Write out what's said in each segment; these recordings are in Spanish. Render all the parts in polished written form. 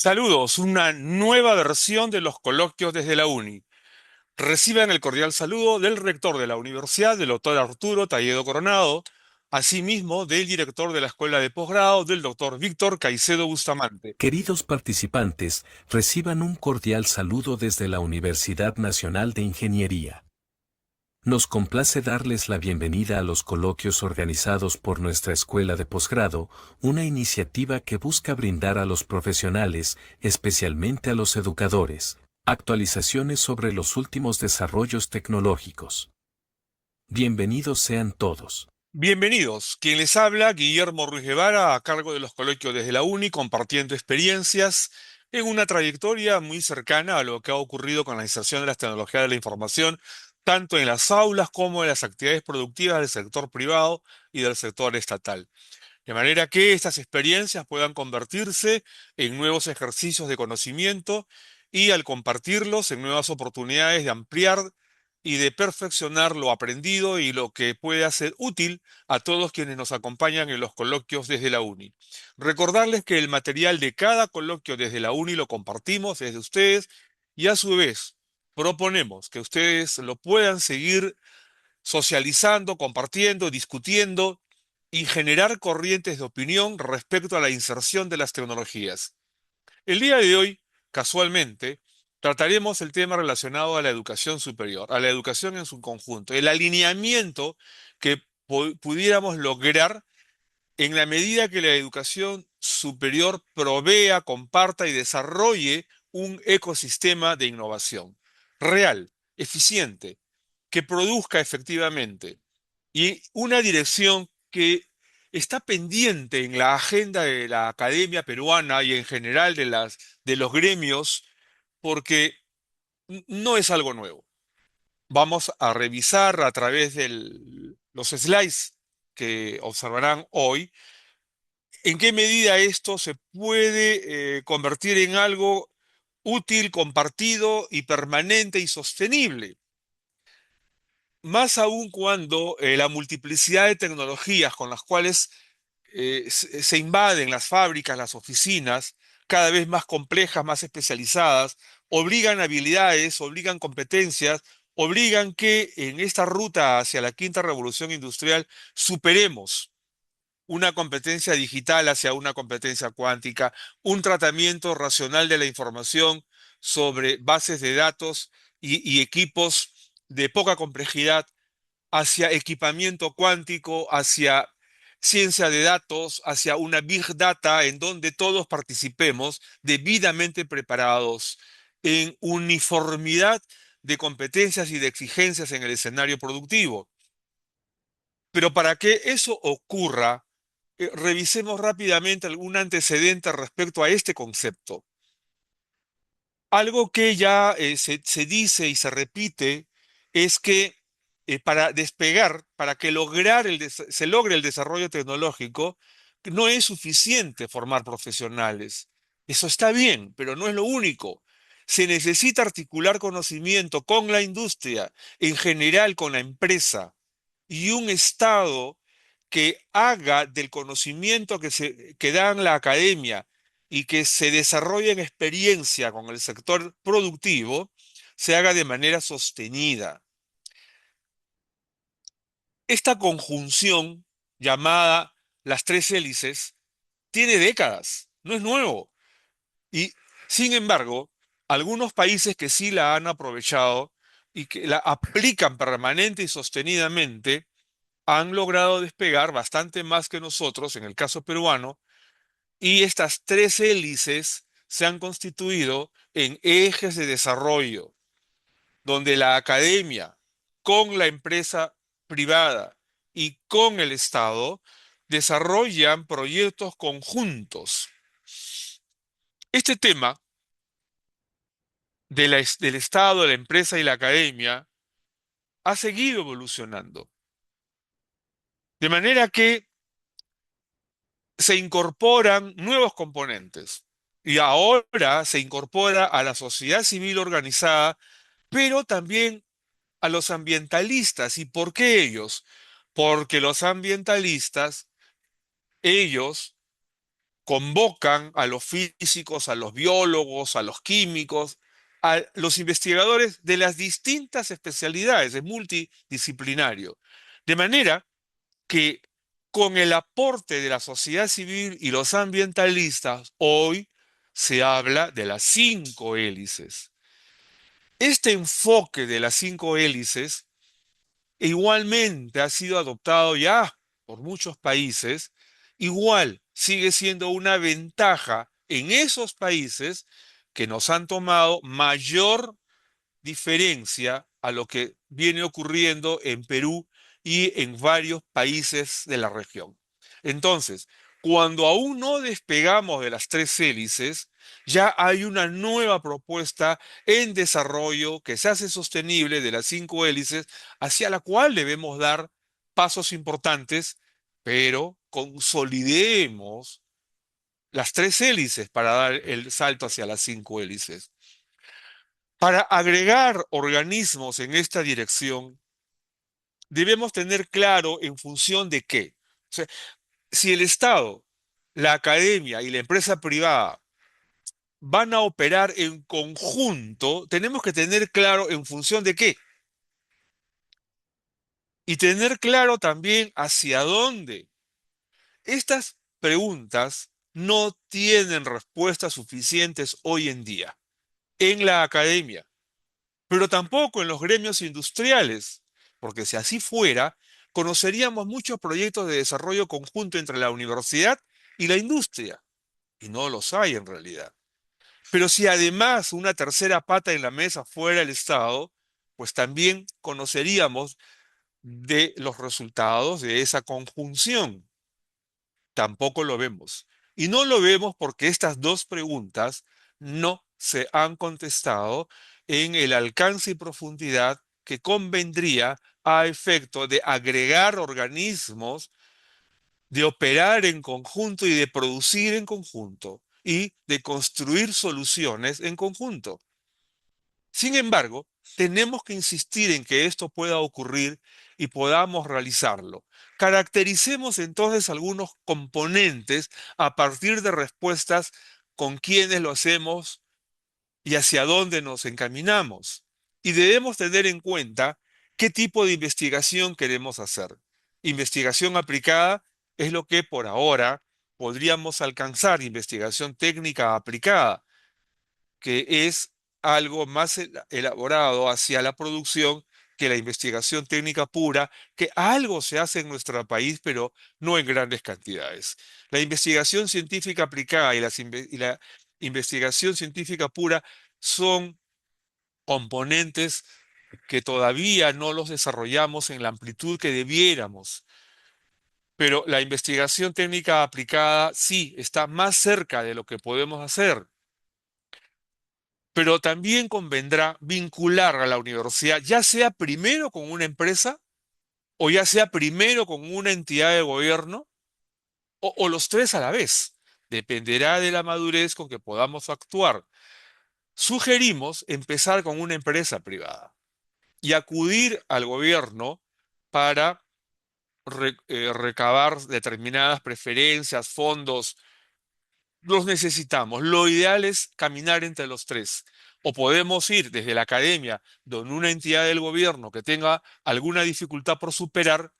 Saludos, una nueva versión de los coloquios desde la UNI. Reciban el cordial saludo del rector de la universidad, del doctor Arturo Talledo Coronado, asimismo del director de la escuela de posgrado, del doctor Víctor Caicedo Bustamante. Queridos participantes, reciban un cordial saludo desde la Universidad Nacional de Ingeniería. Nos complace darles la bienvenida a los coloquios organizados por nuestra Escuela de Posgrado, una iniciativa que busca brindar a los profesionales, especialmente a los educadores, actualizaciones sobre los últimos desarrollos tecnológicos. Bienvenidos sean todos. Bienvenidos. Quien les habla, Guillermo Ruiz Guevara, a cargo de los coloquios desde la UNI, compartiendo experiencias en una trayectoria muy cercana a lo que ha ocurrido con la inserción de las tecnologías de la información, tanto en las aulas como en las actividades productivas del sector privado y del sector estatal. De manera que estas experiencias puedan convertirse en nuevos ejercicios de conocimiento y al compartirlos en nuevas oportunidades de ampliar y de perfeccionar lo aprendido y lo que pueda ser útil a todos quienes nos acompañan en los coloquios desde la UNI. Recordarles que el material de cada coloquio desde la UNI lo compartimos desde ustedes y a su vez proponemos que ustedes lo puedan seguir socializando, compartiendo, discutiendo y generar corrientes de opinión respecto a la inserción de las tecnologías. El día de hoy, casualmente, trataremos el tema relacionado a la educación superior, a la educación en su conjunto, el alineamiento que pudiéramos lograr en la medida que la educación superior provea, comparta y desarrolle un ecosistema de innovación real, eficiente, que produzca efectivamente y una dirección que está pendiente en la agenda de la academia peruana y en general de los gremios, porque no es algo nuevo. Vamos a revisar a través de los slides que observarán hoy, en qué medida esto se puede convertir en algo útil, compartido y permanente y sostenible. Más aún cuando la multiplicidad de tecnologías con las cuales se invaden las fábricas, las oficinas, cada vez más complejas, más especializadas, obligan habilidades, obligan competencias, obligan que en esta ruta hacia la quinta revolución industrial superemos una competencia digital hacia una competencia cuántica, un tratamiento racional de la información sobre bases de datos y equipos de poca complejidad hacia equipamiento cuántico, hacia ciencia de datos, hacia una big data en donde todos participemos debidamente preparados en uniformidad de competencias y de exigencias en el escenario productivo. Pero para que eso ocurra, revisemos rápidamente algún antecedente respecto a este concepto. Algo que ya se dice y se repite es que para despegar, para que se logre el desarrollo tecnológico, no es suficiente formar profesionales. Eso está bien, pero no es lo único. Se necesita articular conocimiento con la industria, en general con la empresa, y un Estado que haga del conocimiento que da en la academia y que se desarrolle en experiencia con el sector productivo, se haga de manera sostenida. Esta conjunción llamada las tres hélices tiene décadas, no es nuevo. Y sin embargo, algunos países que sí la han aprovechado y que la aplican permanente y sostenidamente, han logrado despegar bastante más que nosotros, en el caso peruano, y estas tres hélices se han constituido en ejes de desarrollo, donde la academia, con la empresa privada y con el Estado, desarrollan proyectos conjuntos. Este tema del Estado, la empresa y la academia ha seguido evolucionando. De manera que se incorporan nuevos componentes y ahora se incorpora a la sociedad civil organizada, pero también a los ambientalistas. ¿Y por qué ellos? Porque los ambientalistas, ellos convocan a los físicos, a los biólogos, a los químicos, a los investigadores de las distintas especialidades, es multidisciplinario. De manera que con el aporte de la sociedad civil y los ambientalistas, hoy se habla de las cinco hélices. Este enfoque de las cinco hélices igualmente ha sido adoptado ya por muchos países, igual sigue siendo una ventaja en esos países que nos han tomado mayor diferencia a lo que viene ocurriendo en Perú y en varios países de la región. Entonces, cuando aún no despegamos de las tres hélices, ya hay una nueva propuesta en desarrollo que se hace sostenible de las cinco hélices, hacia la cual debemos dar pasos importantes, pero consolidemos las tres hélices para dar el salto hacia las cinco hélices. Para agregar organismos en esta dirección, debemos tener claro en función de qué. O sea, si el Estado, la academia y la empresa privada van a operar en conjunto, tenemos que tener claro en función de qué. Y tener claro también hacia dónde. Estas preguntas no tienen respuestas suficientes hoy en día en la academia, pero tampoco en los gremios industriales, porque si así fuera, conoceríamos muchos proyectos de desarrollo conjunto entre la universidad y la industria, y no los hay en realidad. Pero si además una tercera pata en la mesa fuera el Estado, pues también conoceríamos de los resultados de esa conjunción. Tampoco lo vemos. Y no lo vemos porque estas dos preguntas no se han contestado en el alcance y profundidad que convendría a efecto de agregar organismos, de operar en conjunto y de producir en conjunto y de construir soluciones en conjunto. Sin embargo, tenemos que insistir en que esto pueda ocurrir y podamos realizarlo. Caractericemos entonces algunos componentes a partir de respuestas con quienes lo hacemos y hacia dónde nos encaminamos. Y debemos tener en cuenta qué tipo de investigación queremos hacer. Investigación aplicada es lo que por ahora podríamos alcanzar, investigación técnica aplicada, que es algo más elaborado hacia la producción que la investigación técnica pura, que algo se hace en nuestro país, pero no en grandes cantidades. La investigación científica aplicada y la investigación científica pura son componentes que todavía no los desarrollamos en la amplitud que debiéramos. Pero la investigación técnica aplicada sí está más cerca de lo que podemos hacer. Pero también convendrá vincular a la universidad, ya sea primero con una empresa o ya sea primero con una entidad de gobierno o los tres a la vez. Dependerá de la madurez con que podamos actuar. Sugerimos empezar con una empresa privada y acudir al gobierno para recabar determinadas preferencias, fondos. Los necesitamos. Lo ideal es caminar entre los tres. O podemos ir desde la academia, donde una entidad del gobierno que tenga alguna dificultad por superar,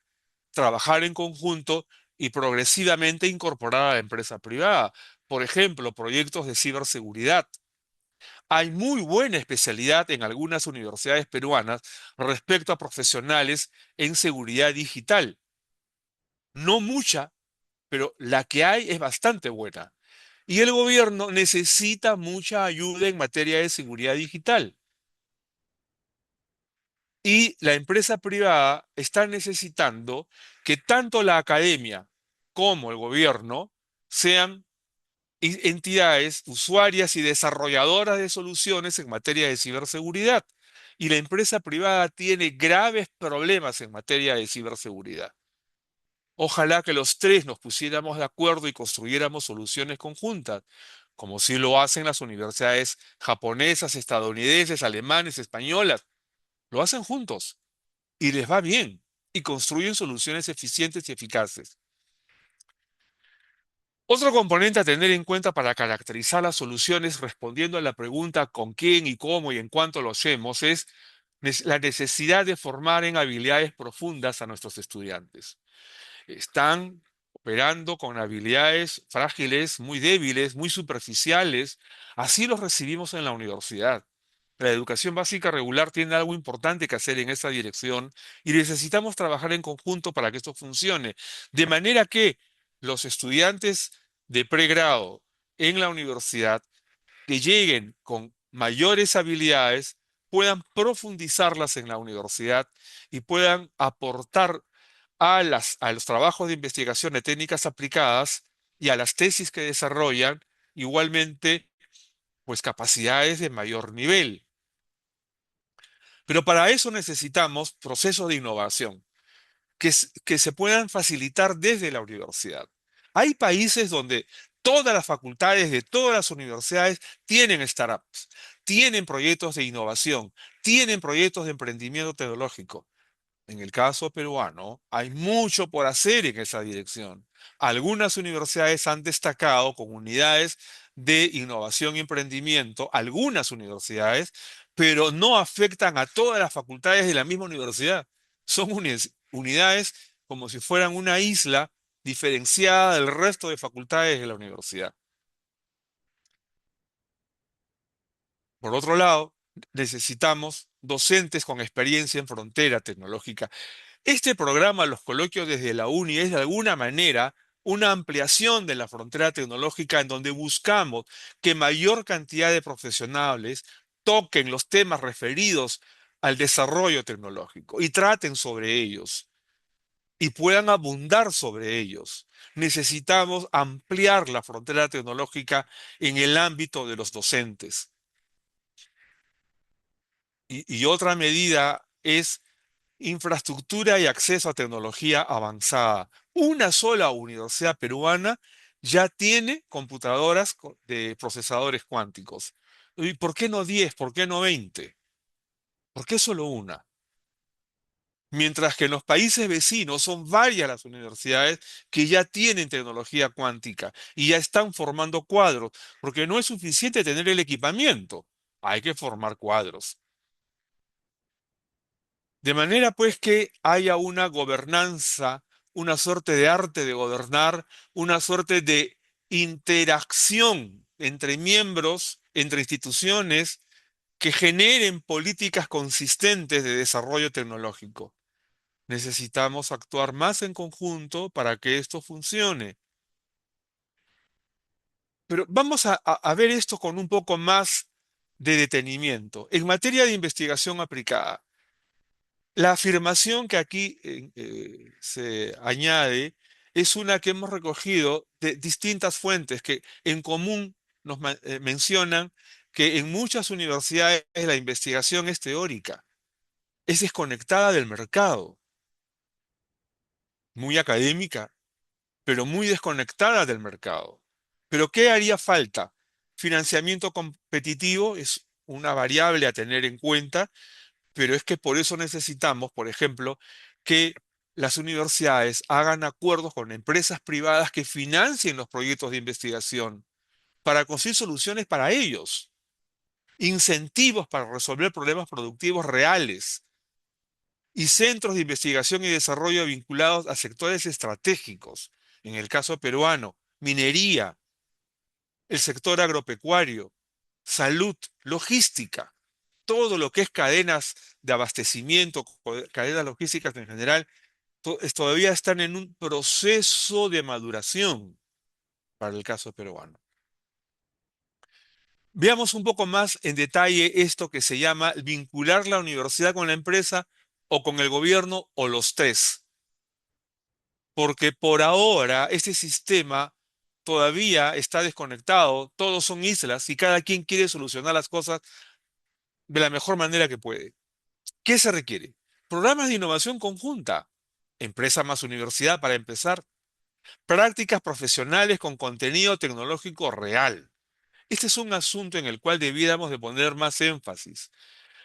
trabajar en conjunto y progresivamente incorporar a la empresa privada. Por ejemplo, proyectos de ciberseguridad. Hay muy buena especialidad en algunas universidades peruanas respecto a profesionales en seguridad digital. No mucha, pero la que hay es bastante buena. Y el gobierno necesita mucha ayuda en materia de seguridad digital. Y la empresa privada está necesitando que tanto la academia como el gobierno sean entidades usuarias y desarrolladoras de soluciones en materia de ciberseguridad. Y la empresa privada tiene graves problemas en materia de ciberseguridad. Ojalá que los tres nos pusiéramos de acuerdo y construyéramos soluciones conjuntas, como sí lo hacen las universidades japonesas, estadounidenses, alemanes, españolas. Lo hacen juntos y les va bien y construyen soluciones eficientes y eficaces. Otro componente a tener en cuenta para caracterizar las soluciones respondiendo a la pregunta con quién y cómo y en cuánto lo hacemos es la necesidad de formar en habilidades profundas a nuestros estudiantes. Están operando con habilidades frágiles, muy débiles, muy superficiales. Así los recibimos en la universidad. La educación básica regular tiene algo importante que hacer en esa dirección y necesitamos trabajar en conjunto para que esto funcione. De manera que los estudiantes de pregrado en la universidad que lleguen con mayores habilidades puedan profundizarlas en la universidad y puedan aportar a los trabajos de investigación de técnicas aplicadas y a las tesis que desarrollan igualmente pues capacidades de mayor nivel. Pero para eso necesitamos procesos de innovación que se puedan facilitar desde la universidad. Hay países donde todas las facultades de todas las universidades tienen startups, tienen proyectos de innovación, tienen proyectos de emprendimiento tecnológico. En el caso peruano, hay mucho por hacer en esa dirección. Algunas universidades han destacado con unidades de innovación y emprendimiento, algunas universidades, pero no afectan a todas las facultades de la misma universidad. Son unidades como si fueran una isla diferenciada del resto de facultades de la universidad. Por otro lado, necesitamos docentes con experiencia en frontera tecnológica. Este programa, los coloquios desde la UNI, es de alguna manera una ampliación de la frontera tecnológica en donde buscamos que mayor cantidad de profesionales toquen los temas referidos al desarrollo tecnológico y traten sobre ellos y puedan abundar sobre ellos. Necesitamos ampliar la frontera tecnológica en el ámbito de los docentes. Y otra medida es infraestructura y acceso a tecnología avanzada. Una sola universidad peruana ya tiene computadoras de procesadores cuánticos. ¿Y por qué no 10? ¿Por qué no 20? ¿Por qué solo una? Mientras que en los países vecinos son varias las universidades que ya tienen tecnología cuántica y ya están formando cuadros, porque no es suficiente tener el equipamiento, hay que formar cuadros. De manera pues que haya una gobernanza, una suerte de arte de gobernar, una suerte de interacción entre miembros, entre instituciones, que generen políticas consistentes de desarrollo tecnológico. Necesitamos actuar más en conjunto para que esto funcione. Pero vamos a ver esto con un poco más de detenimiento. En materia de investigación aplicada, la afirmación que aquí se añade es una que hemos recogido de distintas fuentes que en común mencionan que en muchas universidades la investigación es teórica, es desconectada del mercado, muy académica, pero muy desconectada del mercado. ¿Pero qué haría falta? Financiamiento competitivo es una variable a tener en cuenta, pero es que por eso necesitamos, por ejemplo, que las universidades hagan acuerdos con empresas privadas que financien los proyectos de investigación para conseguir soluciones para ellos, incentivos para resolver problemas productivos reales y centros de investigación y desarrollo vinculados a sectores estratégicos. En el caso peruano, minería, el sector agropecuario, salud, logística, todo lo que es cadenas de abastecimiento, cadenas logísticas en general, todavía están en un proceso de maduración para el caso peruano. Veamos un poco más en detalle esto que se llama vincular la universidad con la empresa o con el gobierno o los tres, porque por ahora este sistema todavía está desconectado, todos son islas y cada quien quiere solucionar las cosas de la mejor manera que puede. ¿Qué se requiere? Programas de innovación conjunta, empresa más universidad para empezar, prácticas profesionales con contenido tecnológico real. Este es un asunto en el cual debiéramos de poner más énfasis.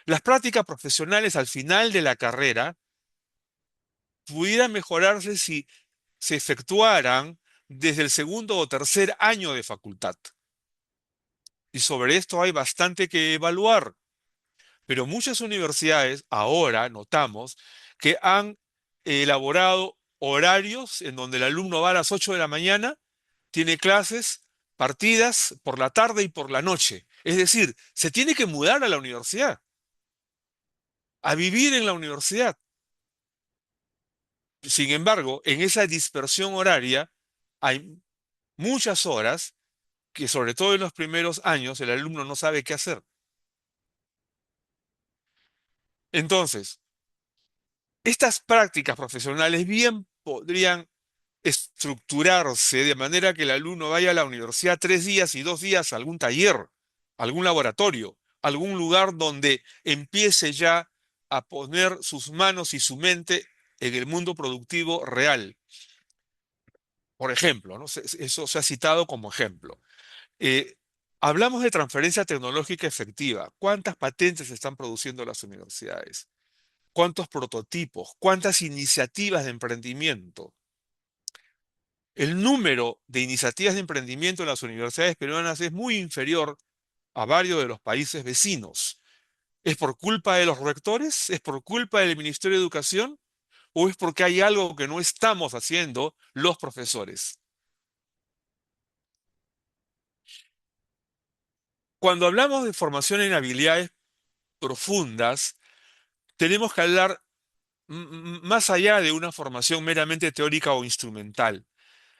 Las prácticas profesionales al final de la carrera pudieran mejorarse si se efectuaran desde el segundo o tercer año de facultad. Y sobre esto hay bastante que evaluar. Pero muchas universidades ahora notamos que han elaborado horarios en donde el alumno va a las 8 de la mañana, tiene clases partidas por la tarde y por la noche. Es decir, se tiene que mudar a la universidad, a vivir en la universidad. Sin embargo, en esa dispersión horaria hay muchas horas que, sobre todo en los primeros años, el alumno no sabe qué hacer. Entonces, estas prácticas profesionales bien podrían estructurarse de manera que el alumno vaya a la universidad 3 días y 2 días a algún taller, algún laboratorio, algún lugar donde empiece ya a poner sus manos y su mente en el mundo productivo real. Por ejemplo, ¿no? Eso se ha citado como ejemplo. Eh, Hablamos de transferencia tecnológica efectiva. ¿Cuántas patentes están produciendo las universidades? ¿Cuántos prototipos? ¿Cuántas iniciativas de emprendimiento? El número de iniciativas de emprendimiento en las universidades peruanas es muy inferior a varios de los países vecinos. ¿Es por culpa de los rectores? ¿Es por culpa del Ministerio de Educación? ¿O es porque hay algo que no estamos haciendo los profesores? Cuando hablamos de formación en habilidades profundas, tenemos que hablar más allá de una formación meramente teórica o instrumental.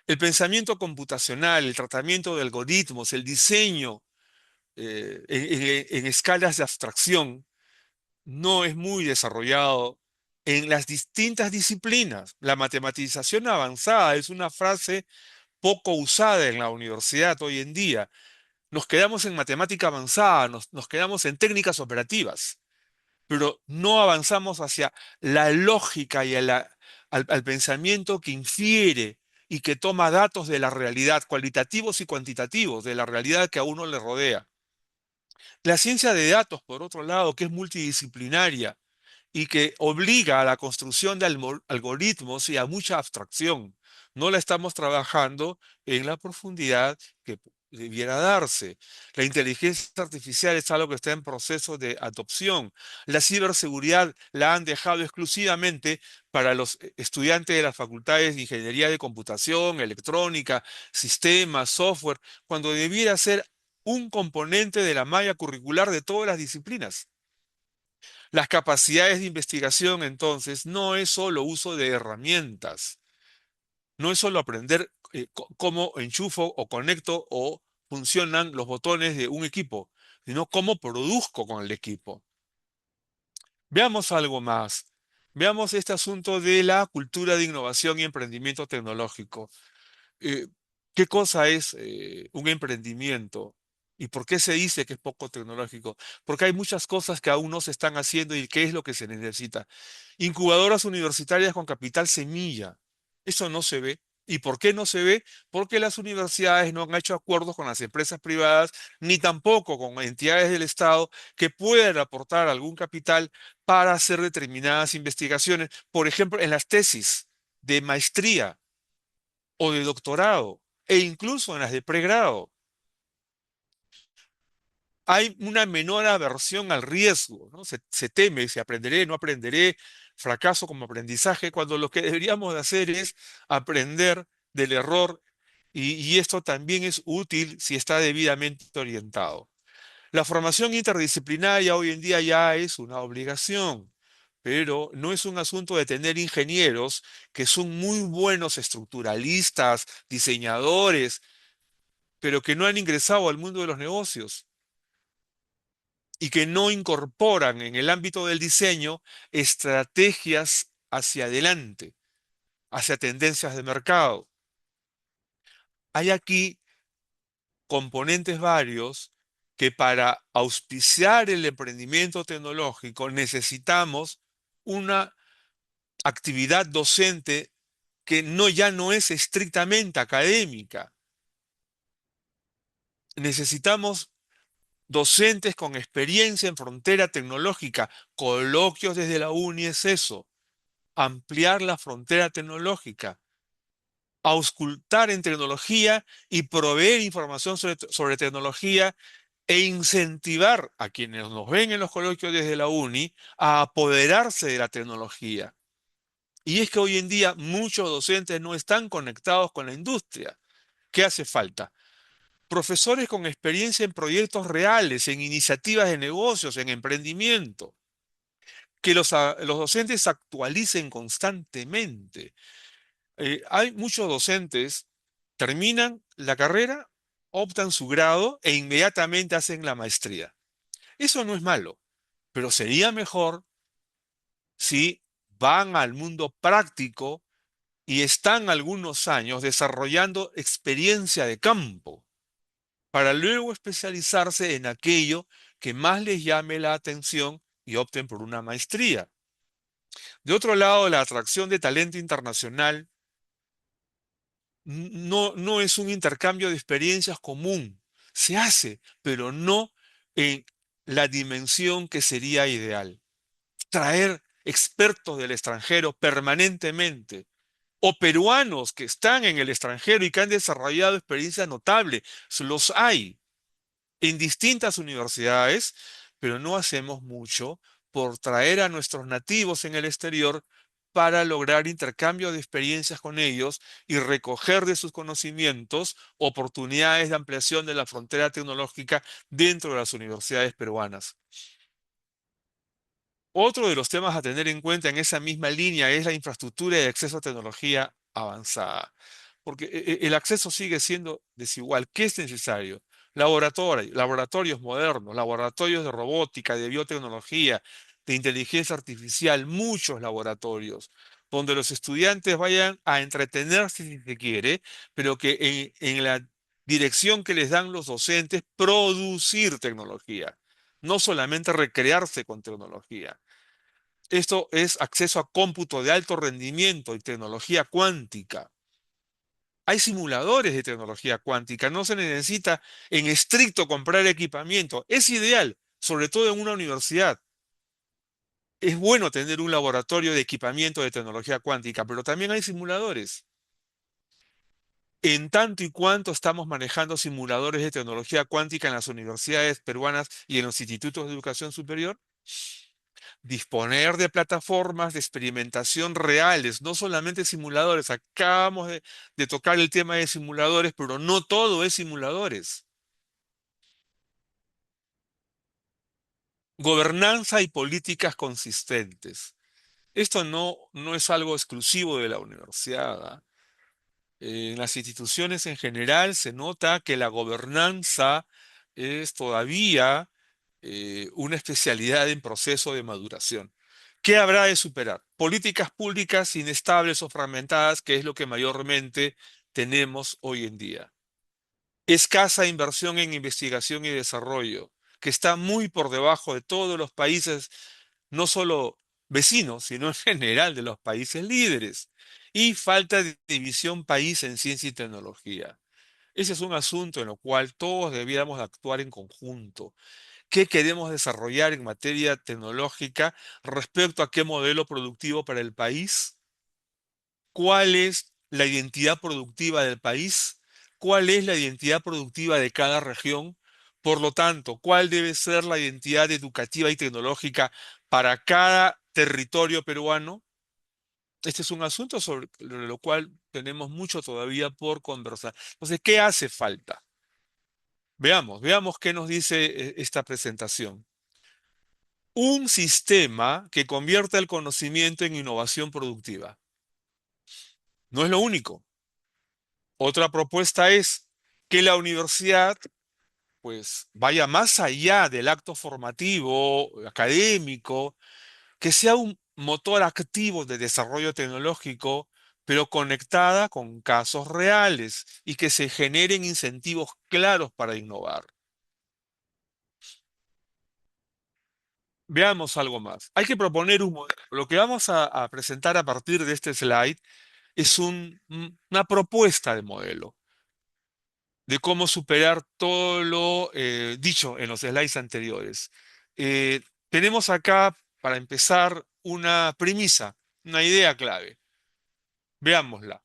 El pensamiento computacional, el tratamiento de algoritmos, el diseño en escalas de abstracción no es muy desarrollado en las distintas disciplinas. La matematización avanzada es una frase poco usada en la universidad hoy en día. Nos quedamos en matemática avanzada, nos quedamos en técnicas operativas, pero no avanzamos hacia la lógica y al pensamiento que infiere y que toma datos de la realidad, cualitativos y cuantitativos, de la realidad que a uno le rodea. La ciencia de datos, por otro lado, que es multidisciplinaria y que obliga a la construcción de algoritmos y a mucha abstracción, no la estamos trabajando en la profundidad que debiera darse. La inteligencia artificial es algo que está en proceso de adopción. La ciberseguridad la han dejado exclusivamente para los estudiantes de las facultades de ingeniería de computación, electrónica, sistemas, software, cuando debiera ser un componente de la malla curricular de todas las disciplinas. Las capacidades de investigación, entonces, no es solo uso de herramientas, no es solo aprender cómo enchufo o conecto o funcionan los botones de un equipo, sino cómo produzco con el equipo. Veamos algo más. Veamos este asunto de la cultura de innovación y emprendimiento tecnológico. eh, ¿Qué cosa es un emprendimiento? ¿Y por qué se dice que es poco tecnológico? Porque hay muchas cosas que aún no se están haciendo y qué es lo que se necesita. Incubadoras universitarias con capital semilla. Eso no se ve. ¿Y por qué no se ve? Porque las universidades no han hecho acuerdos con las empresas privadas ni tampoco con entidades del Estado que puedan aportar algún capital para hacer determinadas investigaciones. Por ejemplo, en las tesis de maestría o de doctorado e incluso en las de pregrado. Hay una menor aversión al riesgo, ¿no? Se teme si aprenderé, no aprenderé, fracaso como aprendizaje, cuando lo que deberíamos de hacer es aprender del error y esto también es útil si está debidamente orientado. La formación interdisciplinaria hoy en día ya es una obligación, pero no es un asunto de tener ingenieros que son muy buenos estructuralistas, diseñadores, pero que no han ingresado al mundo de los negocios y que no incorporan en el ámbito del diseño estrategias hacia adelante, hacia tendencias de mercado. Hay aquí componentes varios que para auspiciar el emprendimiento tecnológico necesitamos una actividad docente que ya no es estrictamente académica. Necesitamos docentes con experiencia en frontera tecnológica, coloquios desde la uni es eso, ampliar la frontera tecnológica. auscultar en tecnología y proveer información sobre tecnología e incentivar a quienes nos ven en los coloquios desde la uni a apoderarse de la tecnología. Y es que hoy en día muchos docentes no están conectados con la industria. ¿Qué hace falta? Profesores con experiencia en proyectos reales, en iniciativas de negocios, en emprendimiento. Que los docentes actualicen constantemente. Hay muchos docentes, terminan la carrera, optan su grado e inmediatamente hacen la maestría. Eso no es malo, pero sería mejor si van al mundo práctico y están algunos años desarrollando experiencia de campo para luego especializarse en aquello que más les llame la atención y opten por una maestría. De otro lado, la atracción de talento internacional no es un intercambio de experiencias común. Se hace, pero no en la dimensión que sería ideal. Traer expertos del extranjero permanentemente o peruanos que están en el extranjero y que han desarrollado experiencias notables, los hay en distintas universidades, pero no hacemos mucho por traer a nuestros nativos en el exterior para lograr intercambio de experiencias con ellos y recoger de sus conocimientos oportunidades de ampliación de la frontera tecnológica dentro de las universidades peruanas. Otro de los temas a tener en cuenta en esa misma línea es la infraestructura de acceso a tecnología avanzada, porque el acceso sigue siendo desigual. ¿Qué es necesario? Laboratorios modernos, laboratorios de robótica, de biotecnología, de inteligencia artificial, muchos laboratorios, donde los estudiantes vayan a entretenerse si se quiere, pero que en la dirección que les dan los docentes, producir tecnología, no solamente recrearse con tecnología. Esto es acceso a cómputo de alto rendimiento y tecnología cuántica. Hay simuladores de tecnología cuántica, no se necesita en estricto comprar equipamiento. Es ideal, sobre todo en una universidad. Es bueno tener un laboratorio de equipamiento de tecnología cuántica, pero también hay simuladores. En tanto y cuanto estamos manejando simuladores de tecnología cuántica en las universidades peruanas y en los institutos de educación superior, disponer de plataformas de experimentación reales, no solamente simuladores. Acabamos de tocar el tema de simuladores, pero no todo es simuladores. Gobernanza y políticas consistentes. Esto no es algo exclusivo de la universidad, ¿ah? En las instituciones en general se nota que la gobernanza es todavía una especialidad en proceso de maduración. ¿Qué habrá de superar? Políticas públicas inestables o fragmentadas, que es lo que mayormente tenemos hoy en día. Escasa inversión en investigación y desarrollo, que está muy por debajo de todos los países, no solo vecinos, sino en general de los países líderes. Y falta de división país en ciencia y tecnología. Ese es un asunto en el cual todos debiéramos actuar en conjunto. ¿Qué queremos desarrollar en materia tecnológica respecto a qué modelo productivo para el país? ¿Cuál es la identidad productiva del país? ¿Cuál es la identidad productiva de cada región? Por lo tanto, ¿cuál debe ser la identidad educativa y tecnológica para cada territorio peruano? Este es un asunto sobre lo cual tenemos mucho todavía por conversar. Entonces, ¿qué hace falta? Veamos qué nos dice esta presentación. Un sistema que convierta el conocimiento en innovación productiva. No es lo único. Otra propuesta es que la universidad pues vaya más allá del acto formativo, académico, que sea un motor activo de desarrollo tecnológico, pero conectada con casos reales y que se generen incentivos claros para innovar. Veamos algo más. Hay que proponer un modelo. Lo que vamos a presentar a partir de este slide es una propuesta de modelo, de cómo superar todo lo dicho en los slides anteriores. Eh, Tenemos acá, para empezar, una premisa, una idea clave. Veámosla.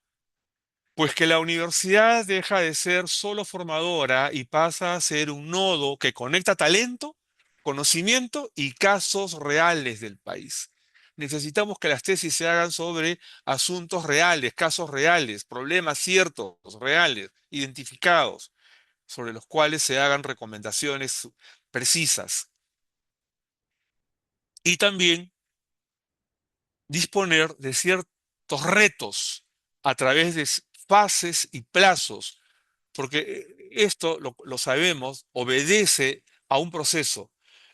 Pues que la universidad deja de ser solo formadora y pasa a ser un nodo que conecta talento, conocimiento y casos reales del país. Necesitamos que las tesis se hagan sobre asuntos reales, casos reales, problemas ciertos, reales, identificados, sobre los cuales se hagan recomendaciones precisas. Y también disponer de ciertos retos a través de fases y plazos, porque esto, lo sabemos, obedece a un proceso.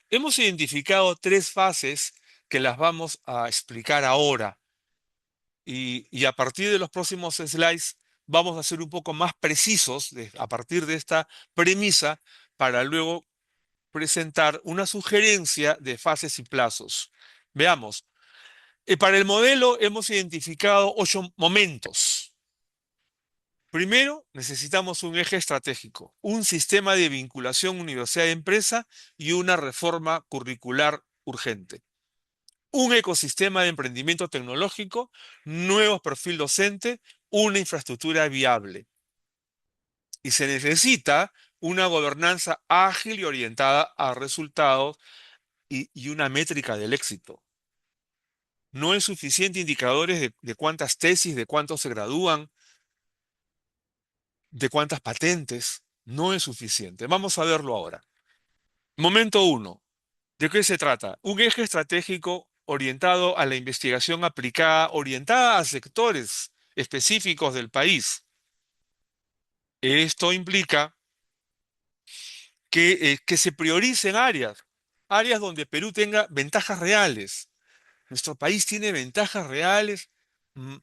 Hemos identificado tres fases que las vamos a explicar ahora y a partir de los próximos slides vamos a ser un poco más precisos a partir de esta premisa para luego presentar una sugerencia de fases y plazos. Veamos. Para el modelo hemos identificado 8 momentos. Primero, necesitamos un eje estratégico, un sistema de vinculación universidad-empresa y una reforma curricular urgente. Un ecosistema de emprendimiento tecnológico, nuevos perfil docente, una infraestructura viable. Y se necesita una gobernanza ágil y orientada a resultados y una métrica del éxito. No es suficiente indicadores de cuántas tesis, de cuántos se gradúan, de cuántas patentes. No es suficiente. Vamos a verlo ahora. Momento uno. ¿De qué se trata? Un eje estratégico orientado a la investigación aplicada, orientada a sectores específicos del país. Esto implica que se prioricen áreas donde Perú tenga ventajas reales. Nuestro país tiene ventajas reales mm,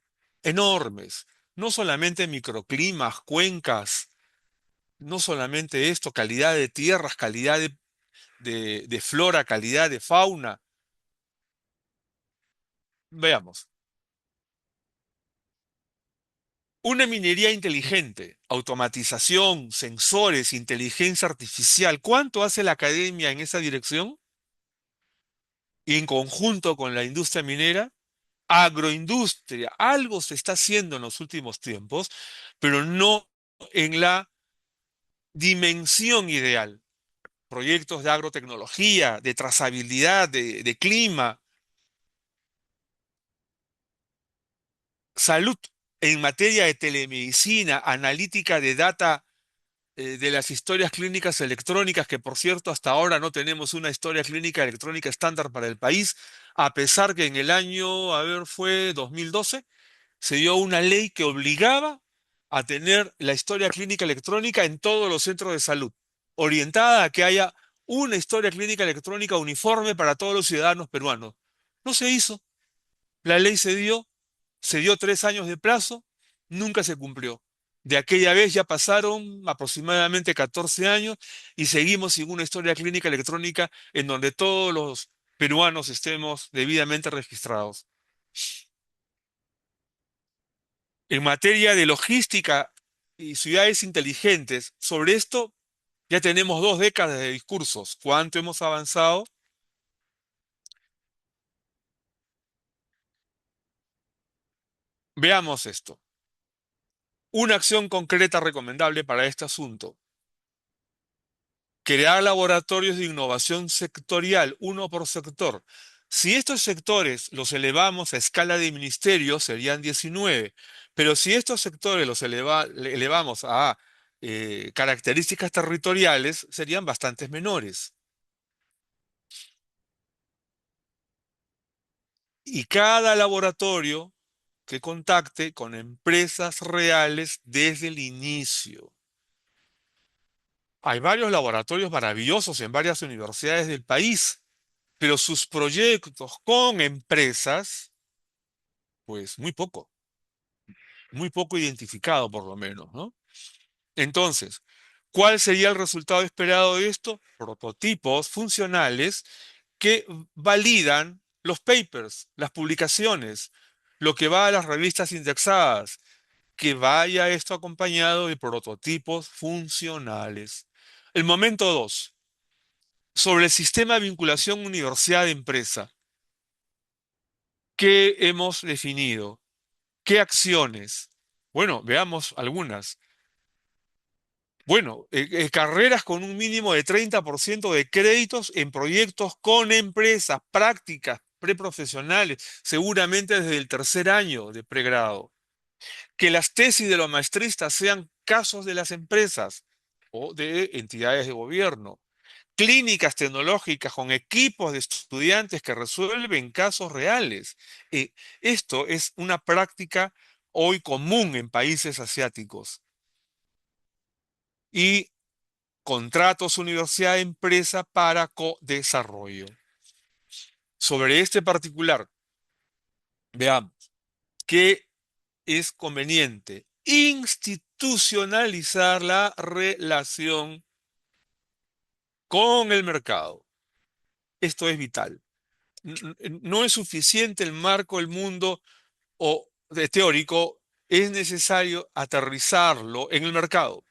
enormes. No solamente microclimas, cuencas, no solamente esto, calidad de tierras, calidad de flora, calidad de fauna. Veamos. Una minería inteligente, automatización, sensores, inteligencia artificial. ¿Cuánto hace la academia en esa dirección? Y en conjunto con la industria minera, agroindustria. Algo se está haciendo en los últimos tiempos, pero no en la dimensión ideal. Proyectos de agrotecnología, de trazabilidad, de clima, salud en materia de telemedicina, analítica de data de las historias clínicas electrónicas, que por cierto hasta ahora no tenemos una historia clínica electrónica estándar para el país, a pesar que en el año, a ver, fue 2012, se dio una ley que obligaba a tener la historia clínica electrónica en todos los centros de salud, orientada a que haya una historia clínica electrónica uniforme para todos los ciudadanos peruanos. No se hizo. La ley se dio 3 años de plazo, nunca se cumplió. De aquella vez ya pasaron aproximadamente 14 años y seguimos sin una historia clínica electrónica en donde todos los peruanos estemos debidamente registrados. En materia de logística y ciudades inteligentes, sobre esto ya tenemos 2 décadas de discursos. ¿Cuánto hemos avanzado? Veamos esto. Una acción concreta recomendable para este asunto. Crear laboratorios de innovación sectorial, uno por sector. Si estos sectores los elevamos a escala de ministerio, serían 19, pero si estos sectores los elevamos a características territoriales, serían bastantes menores. Y cada laboratorio que contacte con empresas reales desde el inicio. Hay varios laboratorios maravillosos en varias universidades del país, pero sus proyectos con empresas, pues muy poco identificado por lo menos, ¿no? Entonces, ¿cuál sería el resultado esperado de esto? Prototipos funcionales que validan los papers, las publicaciones, lo que va a las revistas indexadas, que vaya esto acompañado de prototipos funcionales. El momento 2, sobre el sistema de vinculación universidad-empresa. ¿Qué hemos definido? ¿Qué acciones? Bueno, veamos algunas. Bueno, carreras con un mínimo de 30% de créditos en proyectos con empresas, prácticas, preprofesionales, seguramente desde el tercer año de pregrado. Que las tesis de los maestristas sean casos de las empresas o de entidades de gobierno. Clínicas tecnológicas con equipos de estudiantes que resuelven casos reales. Eh, Esto es una práctica hoy común en países asiáticos. Y contratos universidad-empresa para co-desarrollo. Sobre este particular, veamos que es conveniente institucionalizar la relación con el mercado. Esto es vital. No es suficiente el marco del mundo o de teórico, es necesario aterrizarlo en el mercado.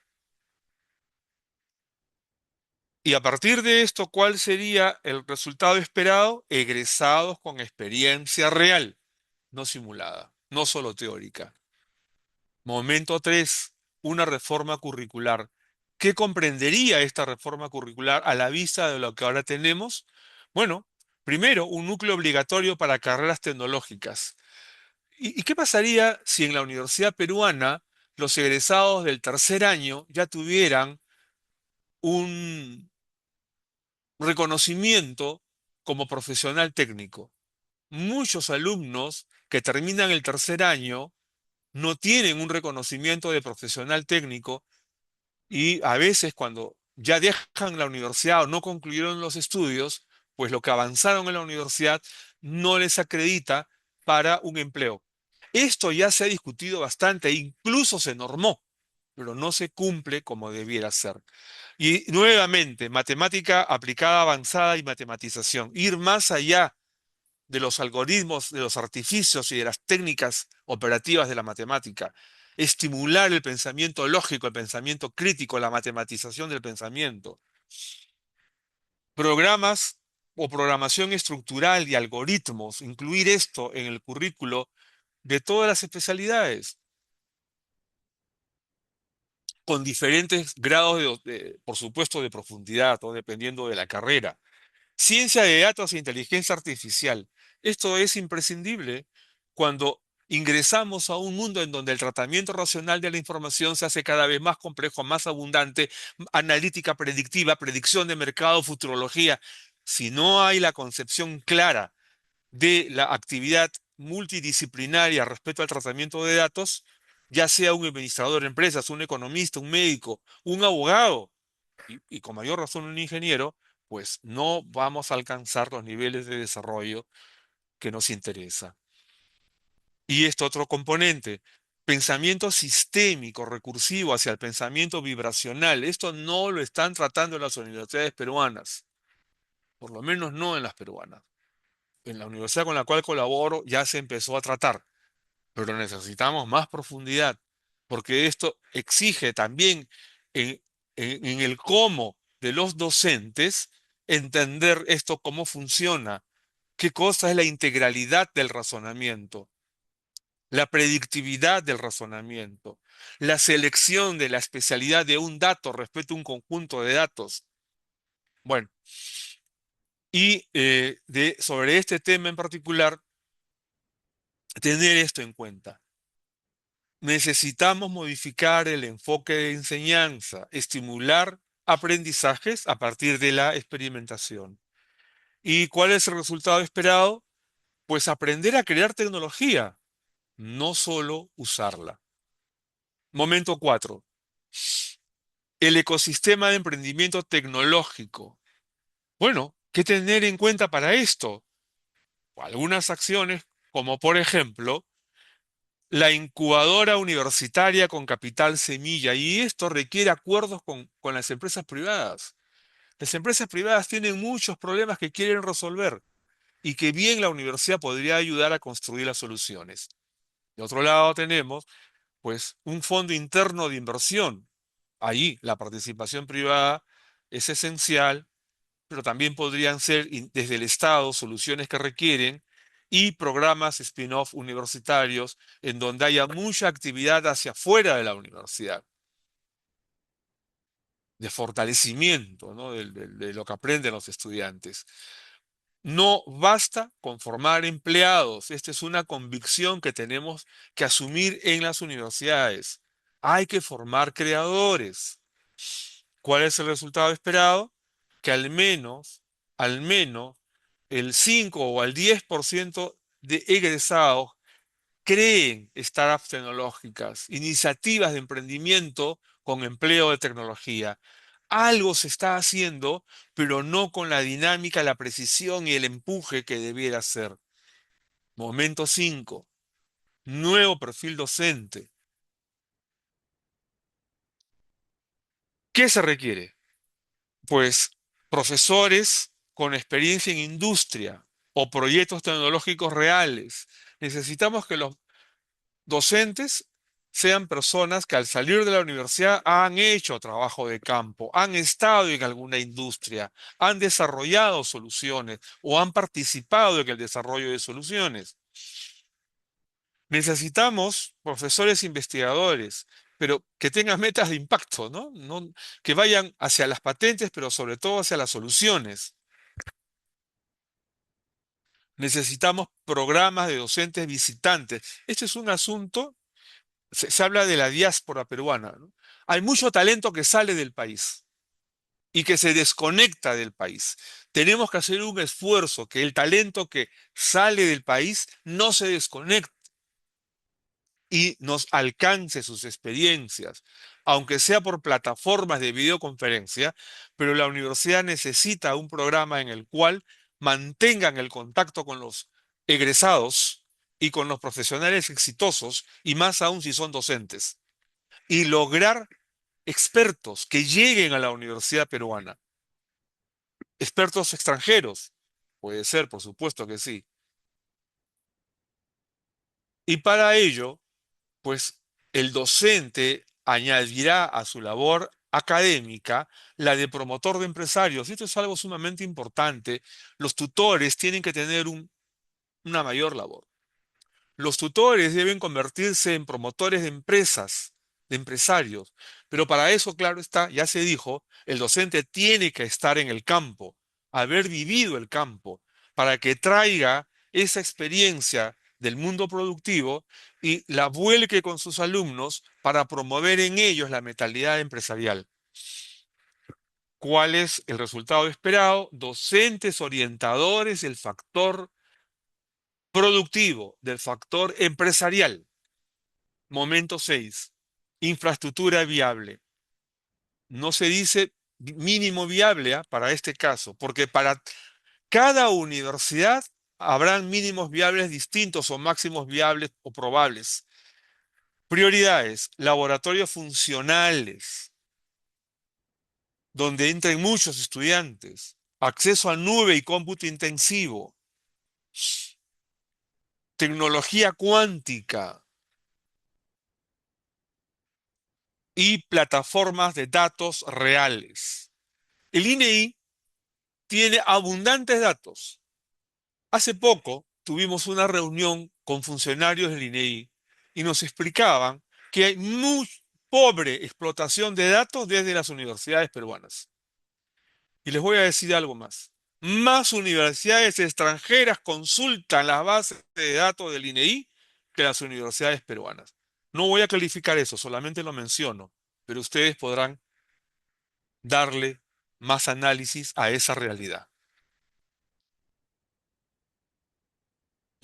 Y a partir de esto, ¿cuál sería el resultado esperado? Egresados con experiencia real, no simulada, no solo teórica. Momento 3, una reforma curricular. ¿Qué comprendería esta reforma curricular a la vista de lo que ahora tenemos? Bueno, primero, un núcleo obligatorio para carreras tecnológicas. ¿Y qué pasaría si en la universidad peruana los egresados del tercer año ya tuvieran un reconocimiento como profesional técnico? Muchos alumnos que terminan el tercer año no tienen un reconocimiento de profesional técnico y a veces cuando ya dejan la universidad o no concluyeron los estudios, pues lo que avanzaron en la universidad no les acredita para un empleo. Esto ya se ha discutido bastante, e incluso se normó, pero no se cumple como debiera ser. Y nuevamente, matemática aplicada avanzada y matematización. Ir más allá de los algoritmos, de los artificios y de las técnicas operativas de la matemática. Estimular el pensamiento lógico, el pensamiento crítico, la matematización del pensamiento. Programas o programación estructural y algoritmos, incluir esto en el currículo de todas las especialidades, con diferentes grados, por supuesto, de profundidad, o dependiendo de la carrera. Ciencia de datos e inteligencia artificial. Esto es imprescindible cuando ingresamos a un mundo en donde el tratamiento racional de la información se hace cada vez más complejo, más abundante, analítica predictiva, predicción de mercado, futurología. Si no hay la concepción clara de la actividad multidisciplinaria respecto al tratamiento de datos, ya sea un administrador de empresas, un economista, un médico, un abogado, y con mayor razón un ingeniero, pues no vamos a alcanzar los niveles de desarrollo que nos interesa. Y este otro componente, pensamiento sistémico, recursivo hacia el pensamiento vibracional, esto no lo están tratando en las universidades peruanas, por lo menos no en las peruanas. En la universidad con la cual colaboro ya se empezó a tratar, pero necesitamos más profundidad, porque esto exige también en, en el cómo de los docentes entender esto, cómo funciona, qué cosa es la integralidad del razonamiento, la predictividad del razonamiento, la selección de la especialidad de un dato respecto a un conjunto de datos. Bueno, y sobre este tema en particular, tener esto en cuenta. Necesitamos modificar el enfoque de enseñanza, estimular aprendizajes a partir de la experimentación. ¿Y cuál es el resultado esperado? Pues aprender a crear tecnología, no solo usarla. Momento 4. El ecosistema de emprendimiento tecnológico. Bueno, ¿qué tener en cuenta para esto? Algunas acciones, como por ejemplo, la incubadora universitaria con capital semilla, y esto requiere acuerdos con las empresas privadas. Las empresas privadas tienen muchos problemas que quieren resolver y que bien la universidad podría ayudar a construir las soluciones. De otro lado tenemos, pues, un fondo interno de inversión. Ahí la participación privada es esencial, pero también podrían ser desde el Estado soluciones que requieren y programas spin-off universitarios en donde haya mucha actividad hacia afuera de la universidad, de fortalecimiento, ¿no? de lo que aprenden los estudiantes. No basta con formar empleados. Esta es una convicción que tenemos que asumir en las universidades. Hay que formar creadores. ¿Cuál es el resultado esperado? Que al menos el 5 o al 10% de egresados creen startups tecnológicas, iniciativas de emprendimiento con empleo de tecnología. Algo se está haciendo, pero no con la dinámica, la precisión y el empuje que debiera ser. Momento 5. Nuevo perfil docente. ¿Qué se requiere? Pues profesores con experiencia en industria o proyectos tecnológicos reales. Necesitamos que los docentes sean personas que al salir de la universidad han hecho trabajo de campo, han estado en alguna industria, han desarrollado soluciones o han participado en el desarrollo de soluciones. Necesitamos profesores investigadores, pero que tengan metas de impacto, ¿no? Que vayan hacia las patentes, pero sobre todo hacia las soluciones. Necesitamos programas de docentes visitantes. Este es un asunto, se habla de la diáspora peruana, ¿no? Hay mucho talento que sale del país y que se desconecta del país. Tenemos que hacer un esfuerzo que el talento que sale del país no se desconecte y nos alcance sus experiencias, aunque sea por plataformas de videoconferencia, pero la universidad necesita un programa en el cual mantengan el contacto con los egresados y con los profesionales exitosos, y más aún si son docentes, y lograr expertos que lleguen a la universidad peruana, expertos extranjeros. Puede ser, por supuesto que sí. Y para ello, pues el docente añadirá a su labor académica la de promotor de empresarios. Esto es algo sumamente importante. Los tutores tienen que tener una mayor labor. Los tutores deben convertirse en promotores de empresas, de empresarios. Pero para eso, claro está, ya se dijo, el docente tiene que estar en el campo, haber vivido el campo, para que traiga esa experiencia del mundo productivo y la vuelque con sus alumnos para promover en ellos la mentalidad empresarial. ¿Cuál es el resultado esperado? Docentes orientadores del factor productivo, del factor empresarial. Momento 6. Infraestructura viable. No se dice mínimo viable, para este caso, porque para cada universidad habrán mínimos viables distintos o máximos viables o probables. Prioridades, laboratorios funcionales, donde entren muchos estudiantes, acceso a nube y cómputo intensivo, tecnología cuántica y plataformas de datos reales. El INEI tiene abundantes datos. Hace poco tuvimos una reunión con funcionarios del INEI y nos explicaban que hay muy pobre explotación de datos desde las universidades peruanas. Y les voy a decir algo más. Más universidades extranjeras consultan las bases de datos del INEI que las universidades peruanas. No voy a calificar eso, solamente lo menciono, pero ustedes podrán darle más análisis a esa realidad.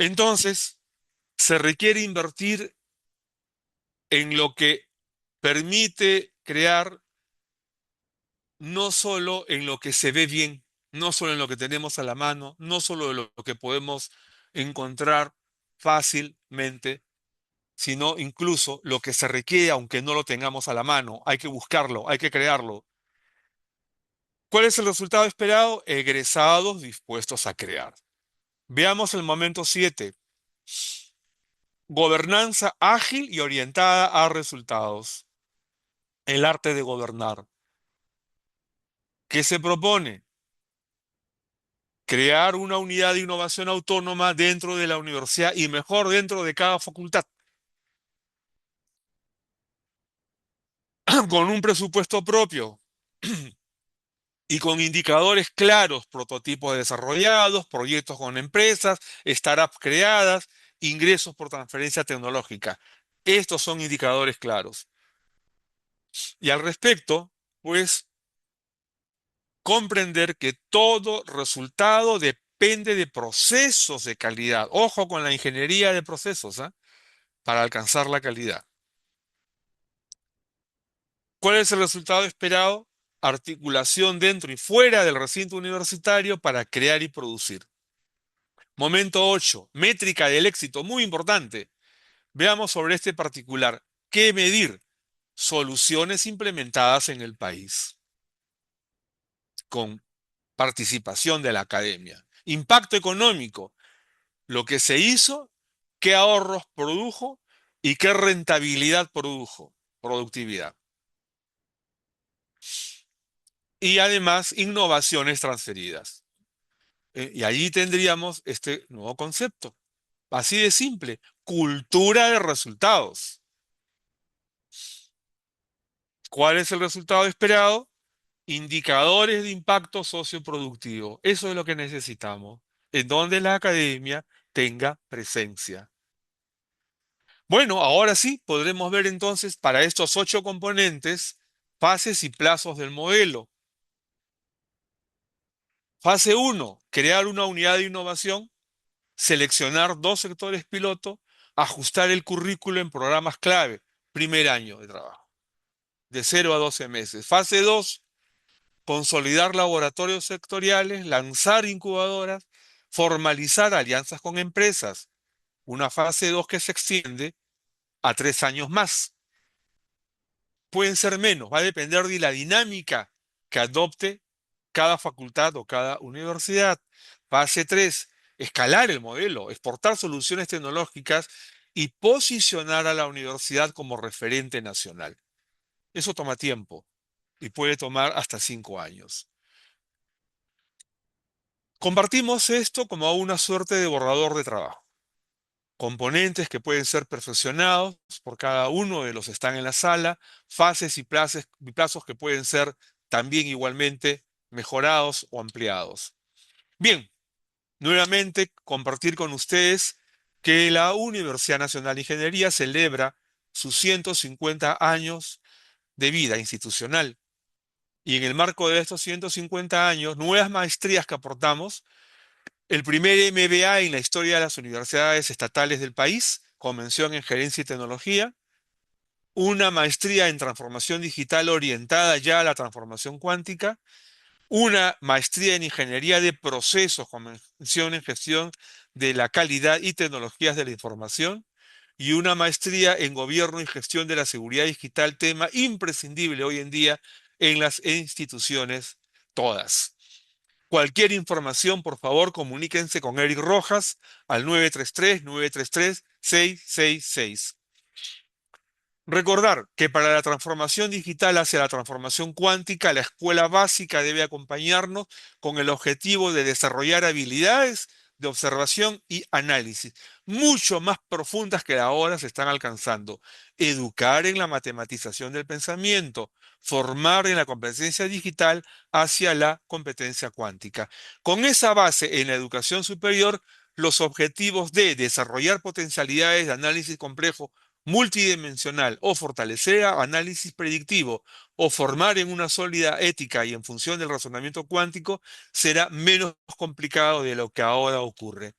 Entonces, se requiere invertir en lo que permite crear, no solo en lo que se ve bien, no solo en lo que tenemos a la mano, no solo en lo que podemos encontrar fácilmente, sino incluso lo que se requiere aunque no lo tengamos a la mano. Hay que buscarlo, hay que crearlo. ¿Cuál es el resultado esperado? Egresados dispuestos a crear. Veamos el momento 7. Gobernanza ágil y orientada a resultados. El arte de gobernar. ¿Qué se propone? crear una unidad de innovación autónoma dentro de la universidad y mejor dentro de cada facultad, con un presupuesto propio y con indicadores claros, prototipos desarrollados, proyectos con empresas, startups creadas, ingresos por transferencia tecnológica. Estos son indicadores claros. Y al respecto, pues comprender que todo resultado depende de procesos de calidad. Ojo con la ingeniería de procesos, ¿ah? Para alcanzar la calidad. ¿Cuál es el resultado esperado? Articulación dentro y fuera del recinto universitario para crear y producir. Momento 8, métrica del éxito, muy importante. Veamos sobre este particular. ¿Qué medir? Soluciones implementadas en el país con participación de la academia. Impacto económico, lo que se hizo, qué ahorros produjo y qué rentabilidad produjo, productividad. Y además, innovaciones transferidas. Y allí tendríamos este nuevo concepto. Así de simple, cultura de resultados. ¿Cuál es el resultado esperado? Indicadores de impacto socioproductivo. Eso es lo que necesitamos, en donde la academia tenga presencia. Bueno, ahora sí, podremos ver entonces para estos 8 componentes, fases y plazos del modelo. Fase 1, crear una unidad de innovación, seleccionar 2 sectores piloto, ajustar el currículo en programas clave, primer año de trabajo, de 0 a 12 meses. Fase 2, consolidar laboratorios sectoriales, lanzar incubadoras, formalizar alianzas con empresas. Una fase 2 que se extiende a 3 años más. Pueden ser menos, va a depender de la dinámica que adopte cada facultad o cada universidad. Fase 3, escalar el modelo, exportar soluciones tecnológicas y posicionar a la universidad como referente nacional. Eso toma tiempo y puede tomar hasta 5 años. Compartimos esto como una suerte de borrador de trabajo. Componentes que pueden ser perfeccionados por cada uno de los que están en la sala, fases y plazos que pueden ser también igualmente mejorados o ampliados. Bien, nuevamente compartir con ustedes que la Universidad Nacional de Ingeniería celebra sus 150 años de vida institucional. Y en el marco de estos 150 años, nuevas maestrías que aportamos, el primer MBA en la historia de las universidades estatales del país, con mención en gerencia y tecnología, una maestría en transformación digital orientada ya a la transformación cuántica, una maestría en ingeniería de procesos con mención en gestión de la calidad y tecnologías de la información, y una maestría en gobierno y gestión de la seguridad digital, tema imprescindible hoy en día en las instituciones todas. Cualquier información, por favor, comuníquense con Eric Rojas al 933-933-666. Recordar que para la transformación digital hacia la transformación cuántica, la escuela básica debe acompañarnos con el objetivo de desarrollar habilidades de observación y análisis, mucho más profundas que ahora se están alcanzando. Educar en la matematización del pensamiento, formar en la competencia digital hacia la competencia cuántica. Con esa base en la educación superior, los objetivos de desarrollar potencialidades de análisis complejo multidimensional o fortalecer análisis predictivo o formar en una sólida ética y en función del razonamiento cuántico será menos complicado de lo que ahora ocurre.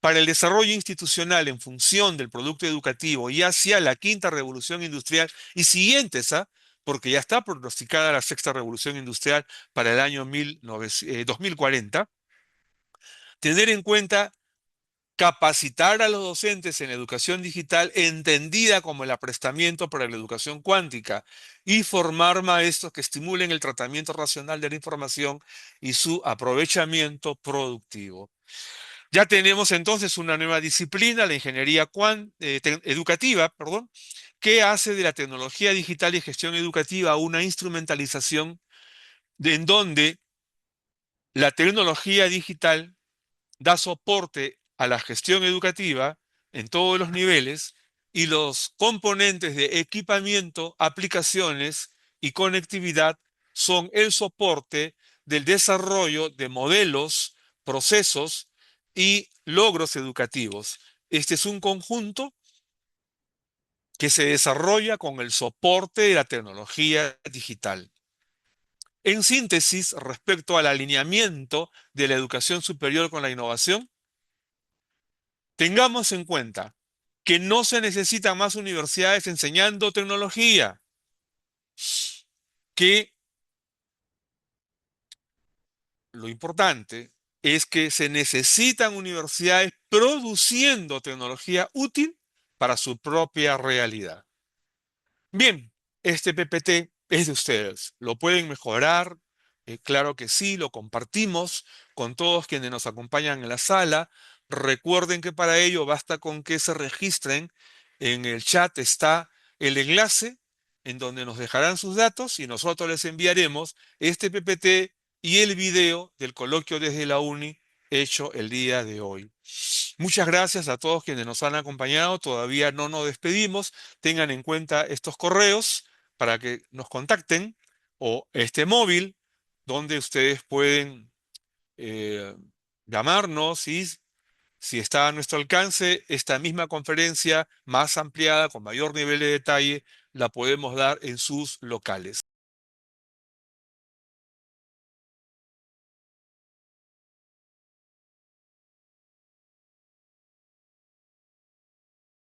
Para el desarrollo institucional en función del producto educativo y hacia la quinta revolución industrial y siguientes, porque ya está pronosticada la sexta revolución industrial para el año 2040, tener en cuenta capacitar a los docentes en educación digital entendida como el aprestamiento para la educación cuántica y formar maestros que estimulen el tratamiento racional de la información y su aprovechamiento productivo. Ya tenemos entonces una nueva disciplina, la ingeniería educativa, perdón, que hace de la tecnología digital y gestión educativa una instrumentalización en donde La tecnología digital da soporte a la gestión educativa en todos los niveles y los componentes de equipamiento, aplicaciones y conectividad son el soporte del desarrollo de modelos, procesos y logros educativos. Este es un conjunto que se desarrolla con el soporte de la tecnología digital. En síntesis, respecto al alineamiento de la educación superior con la innovación, tengamos en cuenta que no se necesitan más universidades enseñando tecnología, que lo importante es que se necesitan universidades produciendo tecnología útil para su propia realidad. Bien, este PPT es de ustedes. ¿Lo pueden mejorar? Claro que sí, lo compartimos con todos quienes nos acompañan en la sala. Recuerden que para ello basta con que se registren. En el chat está el enlace en donde nos dejarán sus datos y nosotros les enviaremos este PPT y el video del coloquio desde la uni hecho el día de hoy. Muchas gracias a todos quienes nos han acompañado. Todavía no nos despedimos. Tengan en cuenta estos correos para que nos contacten o este móvil donde ustedes pueden eh, llamarnos y si está a nuestro alcance, esta misma conferencia más ampliada, con mayor nivel de detalle, la podemos dar en sus locales.